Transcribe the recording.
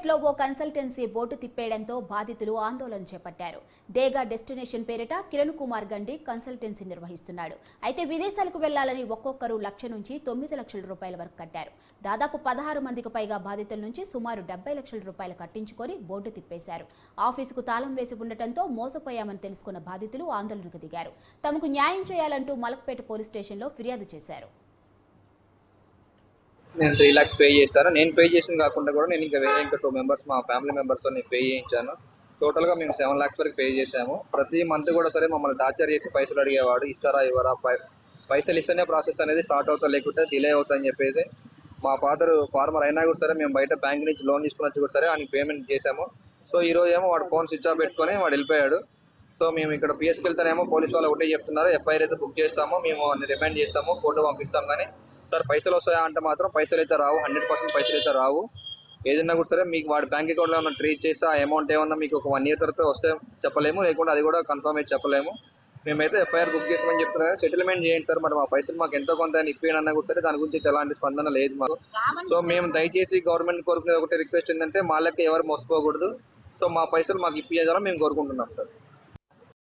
సూర్యాపేటలో ఓ consultancy boat తిప్పేయడంతో బాధితులు ఆందోళన చేపట్టారు. డేగా డెస్టినేషన్ పేరిట కిరణ్ కుమార్ గండి కన్సల్టెన్సీ నిర్వహిస్తున్నాడు. అయితే విదేశాలకు వెళ్లాలని ఒక్కొక్కరు 1,00,000 నుంచి 9 లక్షల రూపాయల వరకు కట్టారు. దాదాపు 16 మందికి పైగా బాధితుల నుంచి సుమారు 70 లక్షల రూపాయలు కట్టించుకొని బోటు తిప్పేశారు. ఆఫీసుకు తాళం వేసి ఉండటంతో మోసపోయామని తెలుసుకున్న బాధితులు ఆందోళనకు దిగారు. తమకు న్యాయం చేయాలంటూ మలక్పేట పోలీస్ స్టేషన్లో ఫిర్యాదు చేశారు. నేను 3 lakhs పే చేశాను. నేను పే చేసింది కాకుండా కూడా నేను ఇంకా వేరే 2 మెంబర్స్ మా ఫ్యామిలీ మెంబర్స్తో నేను పే చేయించాను. టోటల్గా మేము 7 lakhs వరకు పే చేశాము. ప్రతి మంత్ కూడా సరే మమ్మల్ని టార్చర్ చేసి పైసలు అడిగేవాడు. ఇస్తారా ఇవ్వరా, పైసలు ఇస్తేనే ప్రాసెస్ అనేది స్టార్ట్ అవుతా, లేకుంటే డిలే అవుతుందని చెప్పేసి మా ఫాదర్ ఫార్మర్ అయినా కూడా సరే మేము బయట బ్యాంక్ నుంచి లోన్ తీసుకుని వచ్చి కూడా సరే ఆయనకి పేమెంట్ చేశాము. సో ఈ రోజు ఏమో వాడు ఫోన్ స్విచ్ ఆఫ్ పెట్టుకొని వాడు వెళ్ళిపోయాడు. సో మేము ఇక్కడ పిఎస్కి వెళ్తానేమో పోలీసు వాళ్ళు ఒకటే చెప్తున్నారు, ఎఫ్ఐఆర్ అయితే బుక్ చేస్తాము, మేము రిమైండ్ చేస్తాము, కోర్టు పంపిస్తాం. కానీ సార్ పైసలు వస్తాయా అంటే మాత్రం పైసలు అయితే రావు, 100% పైసలు అయితే రావు. ఏదైనా కూడా సరే మీకు వాడి బ్యాంక్ అకౌంట్లో ఏమన్నా ట్రీట్ చేస్తే ఆ అమౌంట్ ఏమన్నా మీకు ఒక 1 year తర్వాత వస్తే చెప్పలేము, లేకుంటే అది కూడా కన్ఫర్మ్ అయితే చెప్పలేము. మేమైతే ఎఫ్ఐఆర్ బుక్ చేసామని చెప్తున్నారు. సెటిల్మెంట్ చేయండి సార్, మరి మా పైసలు మాకు ఎంతో కొంత ఇప్పియనన్నా కూడా సరే దాని గురించి ఎలాంటి స్పందన లేదు మాకు. సో మేము దయచేసి గవర్నమెంట్ కోరుకునే ఒకటి రిక్వెస్ట్ ఏంటంటే మా లెక్క ఎవరు మోసపోకూడదు. సో మా పైసలు మాకు ఇప్పించాలని మేము కోరుకుంటున్నాం సార్.